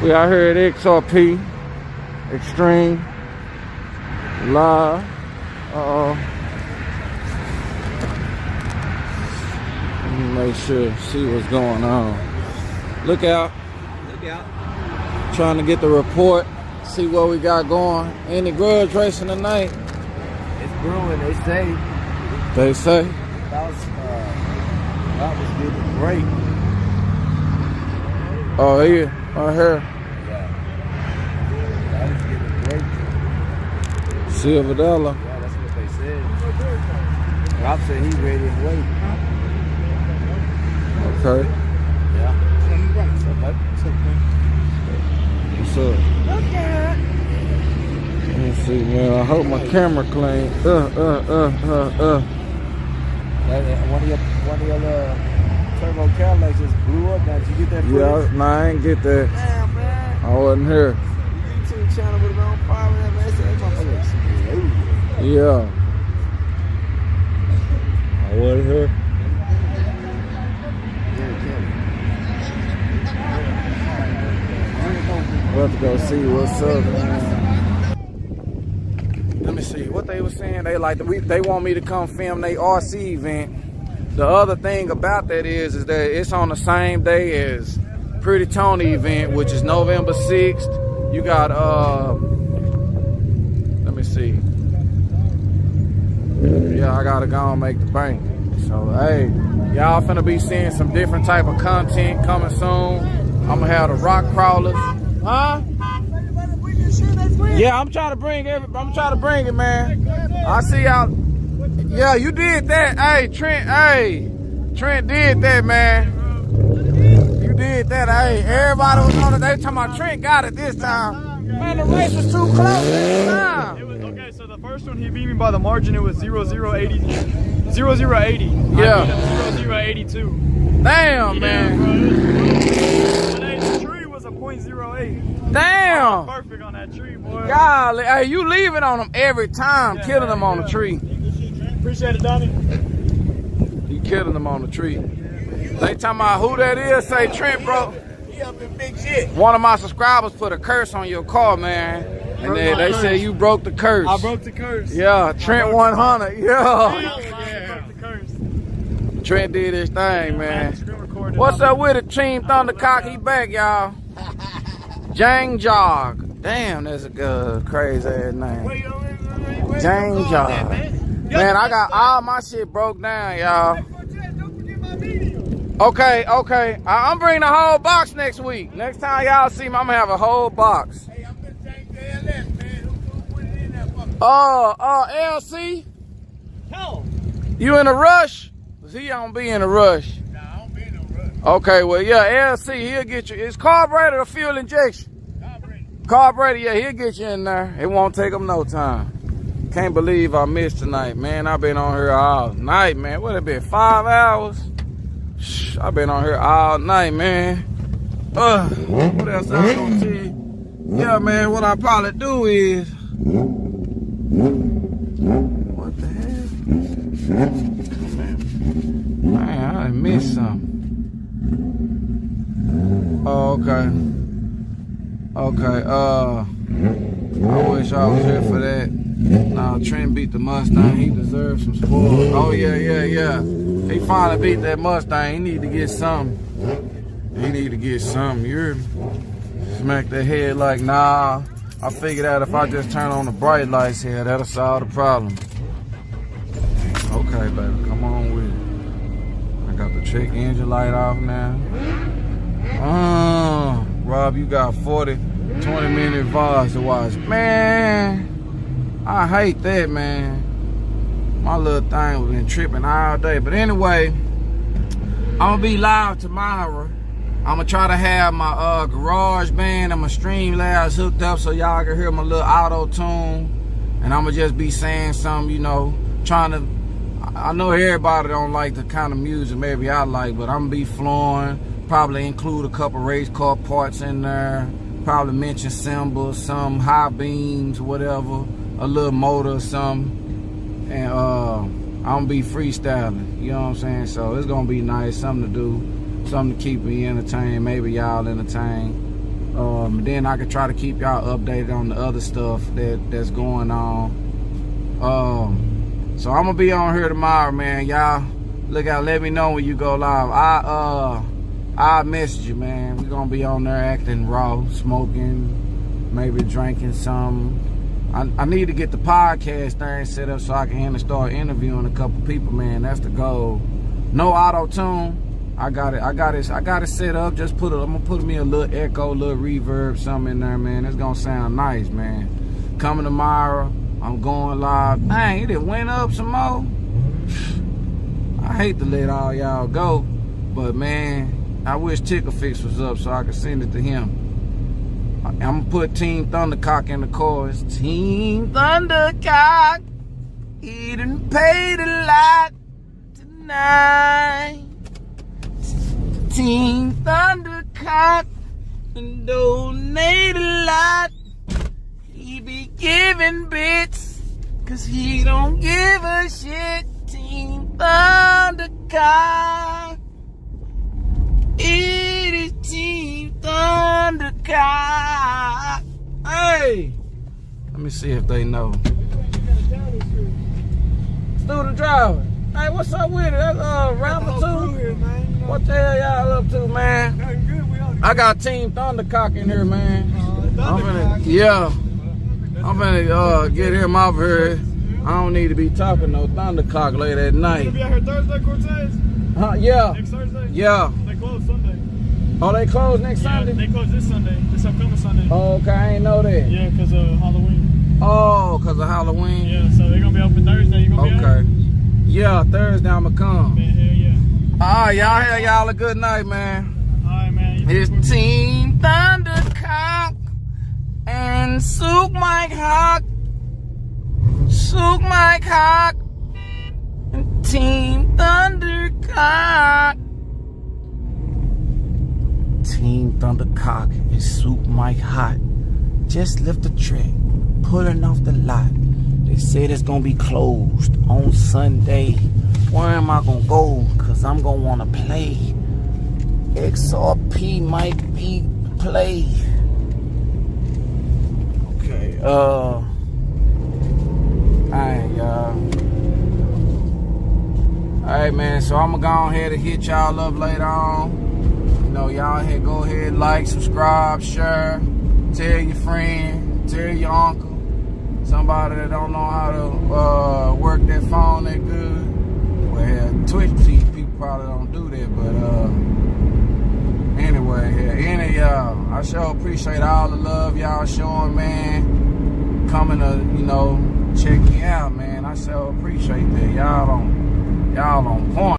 We out here at XRP Extreme Live. Let me make sure, see what's going on. Look out. Look out. Trying to get the report, see what we got going. Any grudge racing tonight? It's brewing, they say. They say. That was getting great. Oh, yeah, right here. Yeah. That was getting great. Silverdella. Yeah, that's what they said. Rob said he's ready and waiting. Okay. Yeah. What's up? Let me see, man. I hope my camera clean. One of your turbo Cadillacs just blew up. Now, did you get that footage? Yeah, nah, I ain't get that. Damn, man. I wasn't here. Your YouTube channel would have been on fire with that, man. That motherfucker. Yeah. I wasn't here. About to go see what's up, man. Let me see what they were saying. They want me to come film their RC event. The other thing about that is that it's on the same day as Pretty Tony event, which is November 6th. You got let me see. Yeah, I gotta go and make the bank. So hey, y'all finna be seeing some different type of content coming soon. I'm gonna have the rock crawlers. Huh? Yeah, I'm trying to bring it, man. I see y'all. Yeah, you did that. Hey, Trent did that, man. You did that. Hey, everybody was on it. They talking about Trent got it this time. Man, the race was too close this time. It was, okay, so the first one he beat me by the margin, it was 0080. 0080. Yeah. I beat him 0082. Damn, man. The tree was a .08. Damn. Perfect on that tree, boy. Golly, hey, you leaving on them every time, yeah, killing them on the tree. Appreciate it, Donnie. You killing them on the tree. They talking about who that is. Say Trent, bro. He up in big shit. One of my subscribers put a curse on your car, man, and they said you broke the curse. I broke the curse. Yeah, Trent 100. Yeah. I broke the curse. Trent did his thing, man. What's up with it, Team Thundercock? He back, y'all. Jang Jog. Damn, that's a good, crazy ass name. Jang Jog. Man, I got all my shit broke down, y'all. Okay. I'm bringing the whole box next week. Next time y'all see me, I'm gonna have a whole box. Hey, I'm gonna change the LS, man. Who's gonna put it in that fucker? LC? Hell. You in a rush? Cause he don't be in a rush. Nah, I don't be in no rush. Okay, well, yeah, LC, he'll get you. It's carburetor or fuel injection? Carburetor, yeah, he'll get you in there. It won't take him no time. Can't believe I missed tonight, man. I've been on here all night, man. What, it been 5 hours? I've been on here all night, man. What else I was gonna tell you? Yeah, man, what I probably do is... What the hell? Man, I missed something. Oh, okay. Okay, I wish I was here for that. Nah, Trent beat the Mustang. He deserves some spoils. Oh, yeah. He finally beat that Mustang. He need to get something. You hear me? Smack that head like, nah. I figured out if I just turn on the bright lights here, that'll solve the problem. Okay, baby, come on with it. I got the check engine light off now. Rob, you got 20-minute VODs to watch. Man, I hate that, man. My little thing was been tripping all day. But anyway, I'm gonna be live tomorrow. I'm gonna try to have my garage band and my Streamlabs hooked up so y'all can hear my little auto tune. And I'm gonna just be saying something, you know, trying to. I know everybody don't like the kind of music maybe I like, but I'm gonna be flowing. Probably include a couple race car parts in there. Probably mention cymbals, some high beams, whatever, a little motor or something. And I'm gonna be freestyling, you know what I'm saying? So it's gonna be nice, something to do, something to keep me entertained, maybe y'all entertained. Then I can try to keep y'all updated on the other stuff that's going on. So I'm gonna be on here tomorrow, man. Y'all look out, let me know when you go live. I'll message you, man. We're gonna be on there acting raw, smoking, maybe drinking something. I need to get the podcast thing set up so I can start interviewing a couple people, man. That's the goal. No auto-tune. I got it set up. I'm gonna put me a little echo, a little reverb, something in there, man. It's gonna sound nice, man. Coming tomorrow, I'm going live. Dang, it went up some more. I hate to let all y'all go, but man, I wish Tickle Fix was up so I could send it to him. I'm gonna put Team Thundercock in the chorus. Team Thundercock, he done paid a lot tonight. Team Thundercock and donate a lot. He be giving bits, cause he don't give a shit. Team Thundercock. It is Team Thundercock. Hey! Let me see if they know. Student driver. Hey, what's up with it? That's rapper too? What the hell y'all up to, man? I got Team Thundercock in here, man. I'm gonna get him off here. I don't need to be talking no Thundercock late at night. You gonna be out here Thursday, Cortez? Yeah. Next Thursday? Yeah. They close Sunday. Oh, they close next Sunday? They close this Sunday. This upcoming Sunday. Oh, okay, I ain't know that. Yeah, because of Halloween. Oh, because of Halloween? Yeah, so they're gonna be open Thursday. You gonna be out? Yeah, Thursday I'ma come. Man, hell yeah. Alright, y'all have y'all a good night, man. Alright, man. It's Team Thundercock and Souk Mike Hawk. Souk Mike Hawk and Team Thundercock. Team Thundercock and Souk Mike Hawk just left the track, pulling off the lot. They said it's gonna be closed on Sunday. Where am I gonna go? Cause I'm gonna wanna play. XRP might be play. Okay, alright, y'all. Alright, man, so I'm gonna go ahead and hit y'all up later on. You know, y'all here, go ahead, like, subscribe, share, tell your friend, tell your uncle. Somebody that don't know how to work that phone that good. Well, Twitch people probably don't do that, but anyway, any of y'all, I sure appreciate all the love y'all showing, man. Coming to, you know, check me out, man. I sure appreciate that. Y'all on point.